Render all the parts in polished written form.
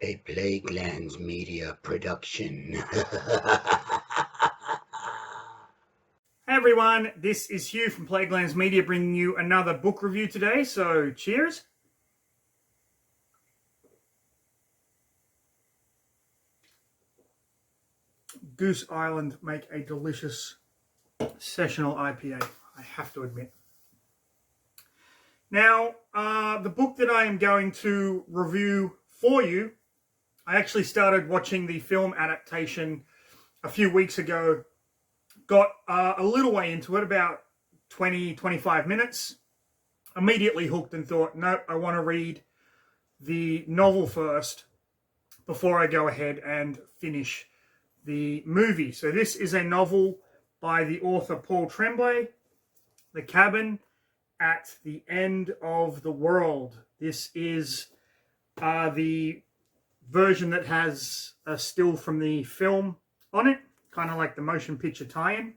A Plaguelands Media production. Hey everyone, this is Hugh from Plaguelands Media bringing you another book review today, so cheers. Goose Island make a delicious sessional IPA, I have to admit. Now, the book that I am going to review for you, I actually started watching the film adaptation a few weeks ago, got a little way into it, about 20-25 minutes, immediately hooked and thought, nope, I want to read the novel first before I go ahead and finish the movie. So this is a novel by the author Paul Tremblay, The Cabin at the End of the World. This is the version that has a still from the film on it, kind of like the motion picture tie-in.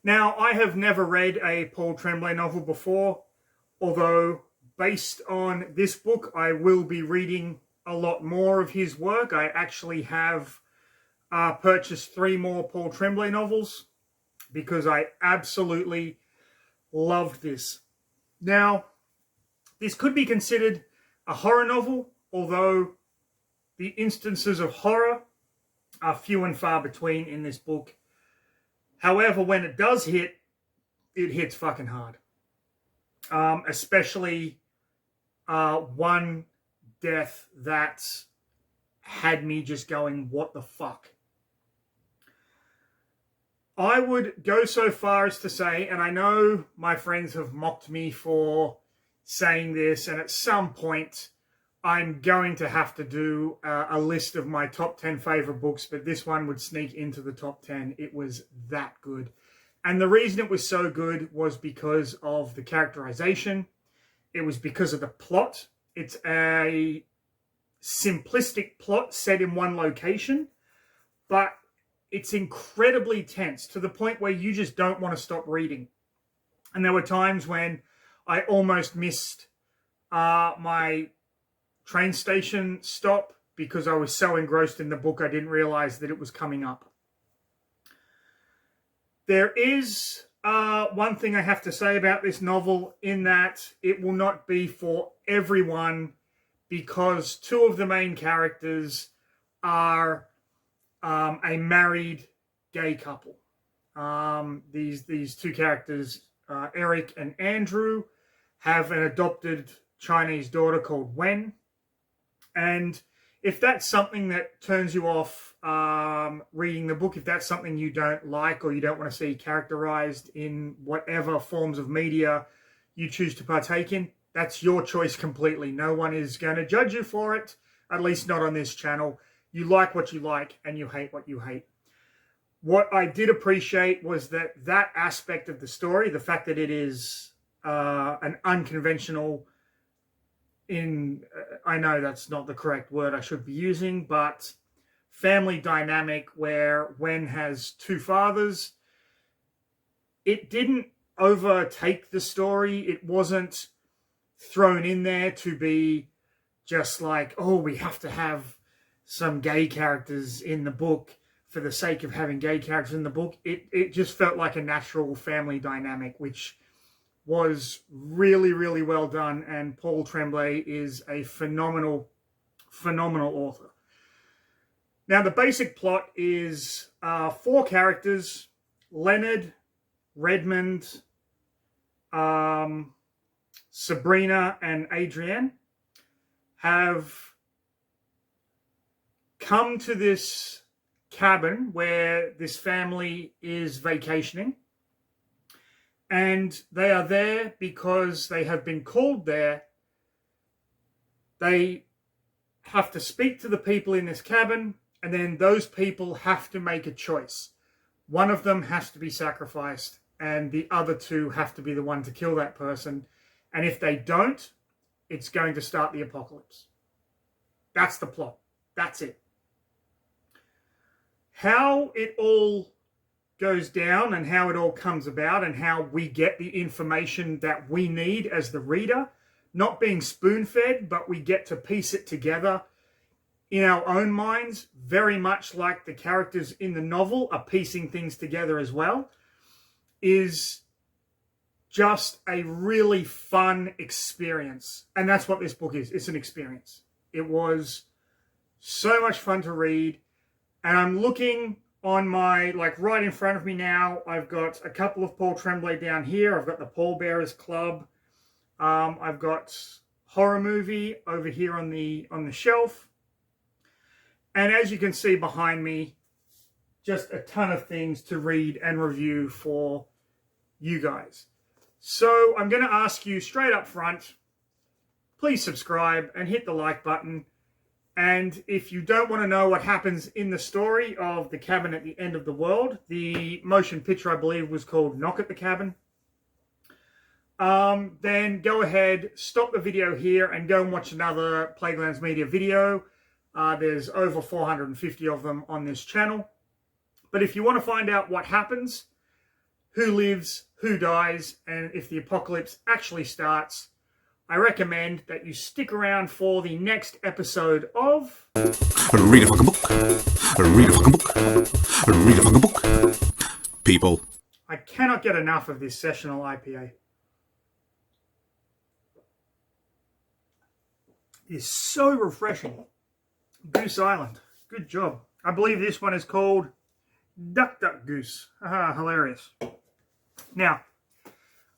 Now, I have never read a Paul Tremblay novel before, although based on this book, I will be reading a lot more of his work. I actually have purchased 3 more Paul Tremblay novels because I absolutely loved this. Now, this could be considered a horror novel, although the instances of horror are few and far between in this book. However, when it does hit, it hits fucking hard. Especially one death that had me just going, what the fuck? I would go so far as to say, and I know my friends have mocked me for saying this, and at some point I'm going to have to do a list of my top 10 favorite books, but this one would sneak into the top 10. It was that good. And the reason it was so good was because of the characterization. It was because of the plot. It's a simplistic plot set in one location, but it's incredibly tense to the point where you just don't want to stop reading. And there were times when I almost missed my train station stop because I was so engrossed in the book I didn't realize that it was coming up. There is one thing I have to say about this novel, in that it will not be for everyone, because 2 of the main characters are a married gay couple. These 2 characters, Eric and Andrew, have an adopted Chinese daughter called Wen. And if that's something that turns you off reading the book, if that's something you don't like or you don't want to see characterized in whatever forms of media you choose to partake in, that's your choice completely. No one is going to judge you for it, at least not on this channel. You like what you like and you hate what you hate. What I did appreciate was that aspect of the story, the fact that it is an unconventional, I know that's not the correct word I should be using, but family dynamic where Wen has 2 fathers. It didn't overtake the story. It wasn't thrown in there to be just like, oh, we have to have some gay characters in the book for the sake of having gay characters in the book. It just felt like a natural family dynamic, which was really, really well done. And Paul Tremblay is a phenomenal, phenomenal author. Now, the basic plot is 4 characters: Leonard, Redmond, Sabrina, and Adrienne have come to this cabin where this family is vacationing. And they are there because they have been called there. They have to speak to the people in this cabin, and then those people have to make a choice. One of them has to be sacrificed, and the other 2 have to be the one to kill that person. And if they don't, it's going to start the apocalypse. That's the plot. That's it. How it all goes down and how it all comes about and how we get the information that we need as the reader, not being spoon-fed, but we get to piece it together, in our own minds, very much like the characters in the novel are piecing things together as well, is just a really fun experience. And that's what this book is. It's an experience. It was so much fun to read. And I'm looking on my, like right in front of me now, I've got a couple of Paul Tremblay down here. I've got the Pallbearers Club. I've got horror movie over here on the shelf. And as you can see behind me, just a ton of things to read and review for you guys. So I'm going to ask you straight up front, please subscribe and hit the like button. And if you don't want to know what happens in the story of The Cabin at the End of the World, the motion picture, I believe, was called Knock at the Cabin, then go ahead, stop the video here and go and watch another Playgrounds Media video. There's over 450 of them on this channel. But if you want to find out what happens, who lives, who dies, and if the apocalypse actually starts, I recommend that you stick around for the next episode of... Read a fucking book. Read a fucking book. Read a fucking book. People. I cannot get enough of this sessional IPA. It's so refreshing. Goose Island. Good job. I believe this one is called Duck Duck Goose. Aha, hilarious. Now,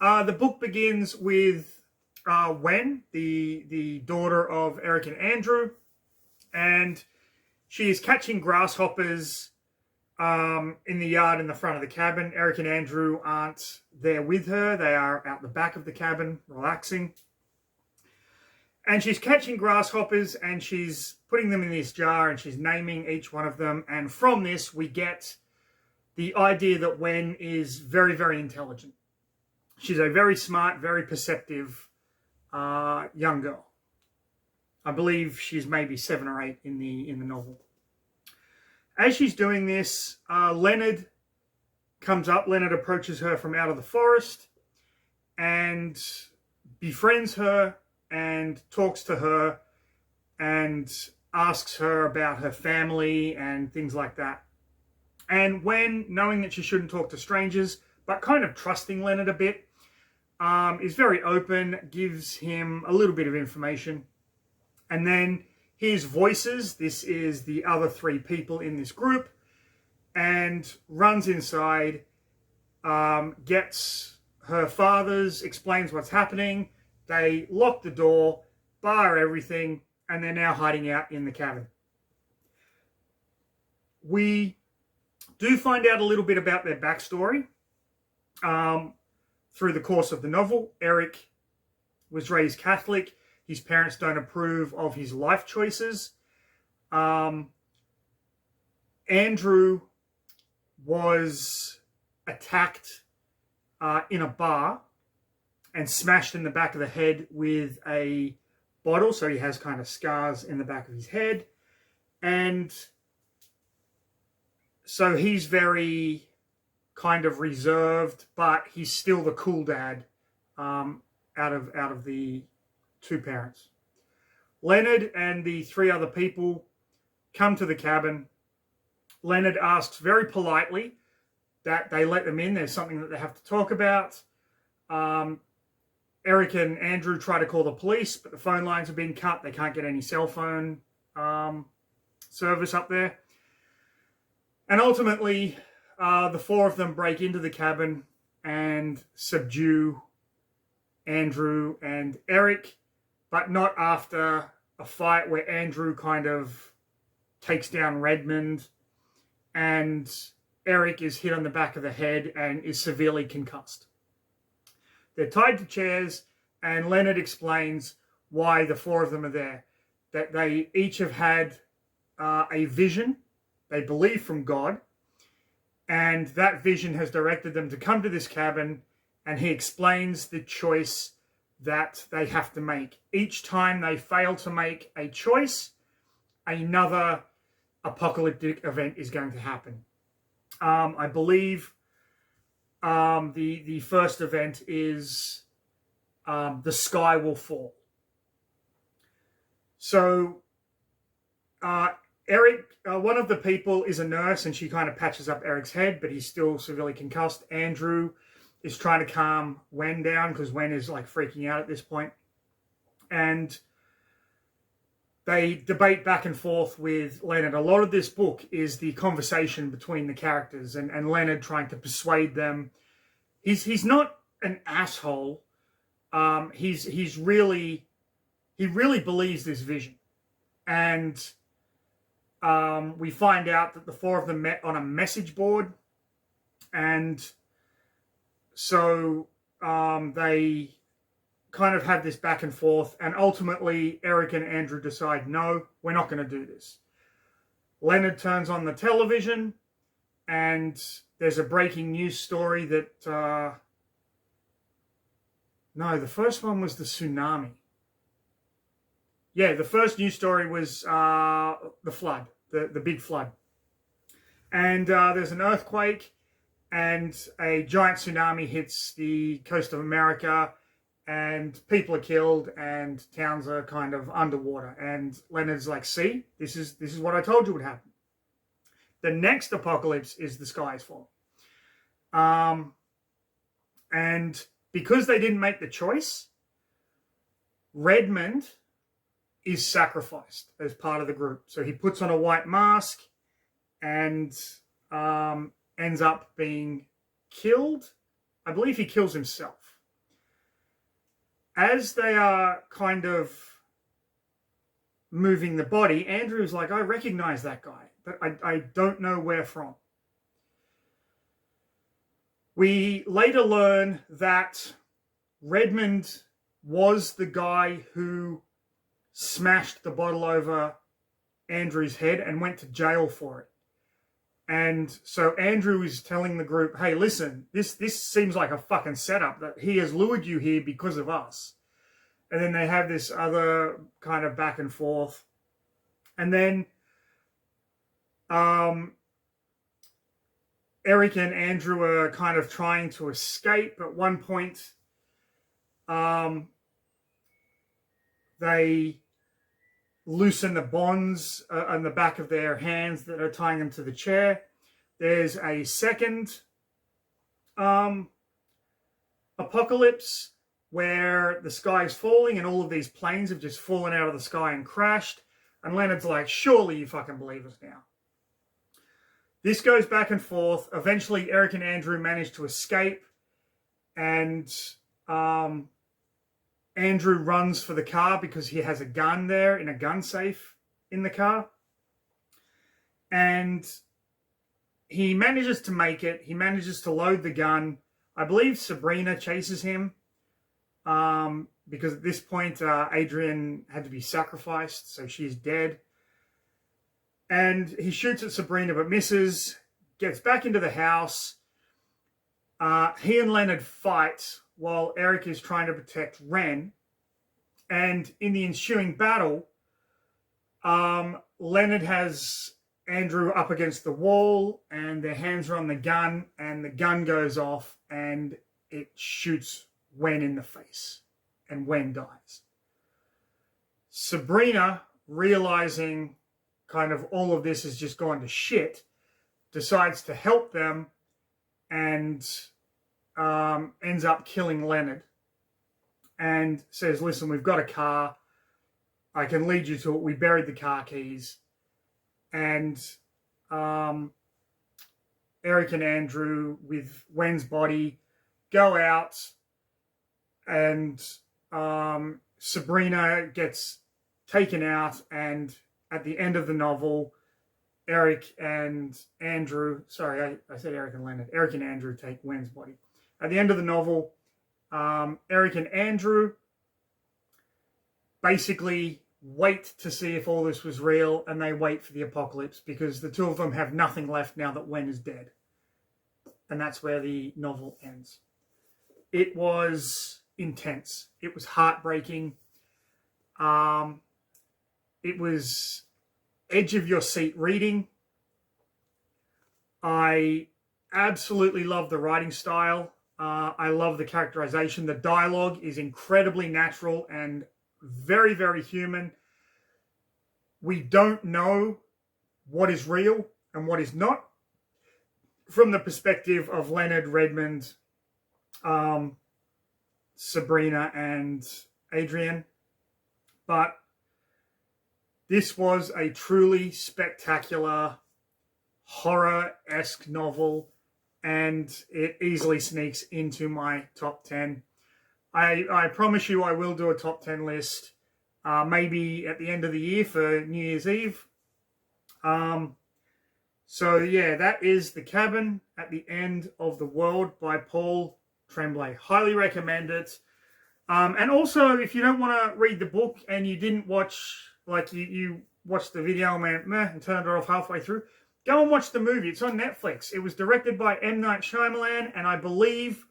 the book begins with Wen, the daughter of Eric and Andrew, and she is catching grasshoppers in the yard in the front of the cabin. Eric and Andrew aren't there with her. They are out the back of the cabin, relaxing. And she's catching grasshoppers and she's putting them in this jar and she's naming each one of them. And from this, we get the idea that Wen is very, very intelligent. She's a very smart, very perceptive young girl. I believe she's maybe 7 or 8 in the novel. As she's doing this, Leonard comes up. Leonard approaches her from out of the forest and befriends her and talks to her and asks her about her family and things like that. And Wen, knowing that she shouldn't talk to strangers, but kind of trusting Leonard a bit, is very open, gives him a little bit of information. And then hears voices. This is the other 3 people in this group. And runs inside, gets her father's, explains what's happening. They lock the door, bar everything, and they're now hiding out in the cabin. We do find out a little bit about their backstory through the course of the novel. Eric was raised Catholic. His parents don't approve of his life choices. Andrew was attacked in a bar and smashed in the back of the head with a bottle. So he has kind of scars in the back of his head. And so he's very kind of reserved, but he's still the cool dad out of the 2 parents. Leonard and the 3 other people come to the cabin. Leonard asks very politely that they let them in. There's something that they have to talk about. Eric and Andrew try to call the police, but the phone lines have been cut. They can't get any cell phone service up there. And ultimately, the 4 of them break into the cabin and subdue Andrew and Eric, but not after a fight where Andrew kind of takes down Redmond and Eric is hit on the back of the head and is severely concussed. They're tied to chairs, and Leonard explains why the 4 of them are there. That they each have had a vision, they believe from God, and that vision has directed them to come to this cabin, and he explains the choice that they have to make. Each time they fail to make a choice, another apocalyptic event is going to happen. I believe the first event is the sky will fall. So Eric, one of the people is a nurse, and she kind of patches up Eric's head, but he's still severely concussed. Andrew is trying to calm Wen down because Wen is like freaking out at this point. And they debate back and forth with Leonard. A lot of this book is the conversation between the characters and Leonard trying to persuade them. He's not an asshole. He really believes this vision. And we find out that the four of them met on a message board. And so they kind of have this back and forth, and ultimately Eric and Andrew decide, no, we're not going to do this. Leonard turns on the television, and there's a breaking news story that no, the first one was the tsunami. Yeah, the first news story was the flood, the big flood. And there's an earthquake, and a giant tsunami hits the coast of America, and people are killed, and towns are kind of underwater. And Leonard's like, see, this is what I told you would happen. The next apocalypse is the sky is falling. And because they didn't make the choice, Redmond is sacrificed as part of the group. So he puts on a white mask and ends up being killed. I believe he kills himself. As they are kind of moving the body, Andrew's like, I recognize that guy, but I don't know where from. We later learn that Redmond was the guy who smashed the bottle over Andrew's head and went to jail for it. And so Andrew is telling the group, hey, listen, this seems like a fucking setup, that he has lured you here because of us. And then they have this other kind of back and forth. And then Eric and Andrew are kind of trying to escape. At one point, they loosen the bonds on the back of their hands that are tying them to the chair. There's a second apocalypse where the sky is falling and all of these planes have just fallen out of the sky and crashed. And Leonard's like, surely you fucking believe us now. This goes back and forth. Eventually, Eric and Andrew manage to escape, and Andrew runs for the car because he has a gun there in a gun safe in the car. And he manages to make it. He manages to load the gun. I believe Sabrina chases him because at this point, Adrian had to be sacrificed, so she's dead. And he shoots at Sabrina but misses, gets back into the house. He and Leonard fight while Eric is trying to protect Ren. And in the ensuing battle, Leonard has Andrew up against the wall and their hands are on the gun, and the gun goes off and it shoots Wen in the face, and Wen dies. Sabrina, realizing kind of all of this has just gone to shit, decides to help them and ends up killing Leonard and says, listen, we've got a car. I can lead you to it. We buried the car keys. And Eric and Andrew, with Wen's body, go out, and Sabrina gets taken out, and at the end of the novel, Eric and Andrew, sorry, I said Eric and Leonard. Eric and Andrew take Wen's body. At the end of the novel, Eric and Andrew basically wait to see if all this was real, and they wait for the apocalypse because the two of them have nothing left now that Wen is dead. And that's where the novel ends. It was intense. It was heartbreaking. It was edge of your seat reading. I absolutely love the writing style. I love the characterization. The dialogue is incredibly natural and very, very human. we don't know what is real and what is not from the perspective of Leonard, Redmond, Sabrina, and Adrian. But this was a truly spectacular horror-esque novel, and it easily sneaks into my top 10. I promise you I will do a top 10 list, maybe at the end of the year for New Year's Eve. So yeah, that is The Cabin at the End of the World by Paul Tremblay. Highly recommend it. And also, if you don't want to read the book and you didn't watch, like you watched the video and went meh and turned it off halfway through, go and watch the movie. It's on Netflix. It was directed by M. Night Shyamalan, and I believe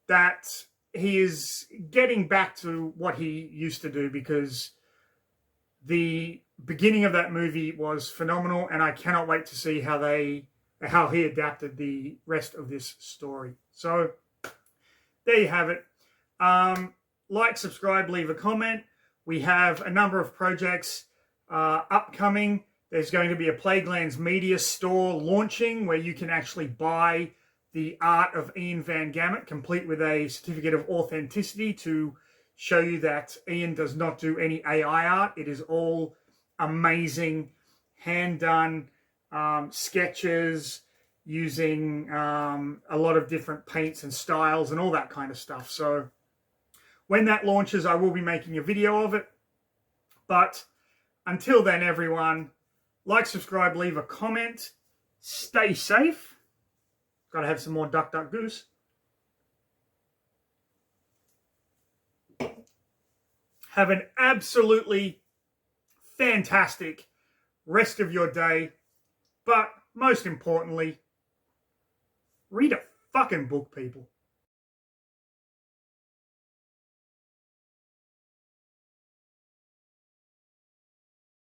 that he is getting back to what he used to do, because the beginning of that movie was phenomenal, and I cannot wait to see how he adapted the rest of this story. So there you have it. Like, subscribe, leave a comment. We have a number of projects upcoming. There's going to be a Plaguelands Media store launching where you can actually buy the art of Ian Van Gammett, complete with a certificate of authenticity to show you that Ian does not do any AI art. It is all amazing, hand-done sketches using a lot of different paints and styles and all that kind of stuff. So when that launches, I will be making a video of it. But until then, everyone, like, subscribe, leave a comment. Stay safe. Got to have some more Duck Duck Goose. Have an absolutely fantastic rest of your day. But most importantly, read a fucking book, people.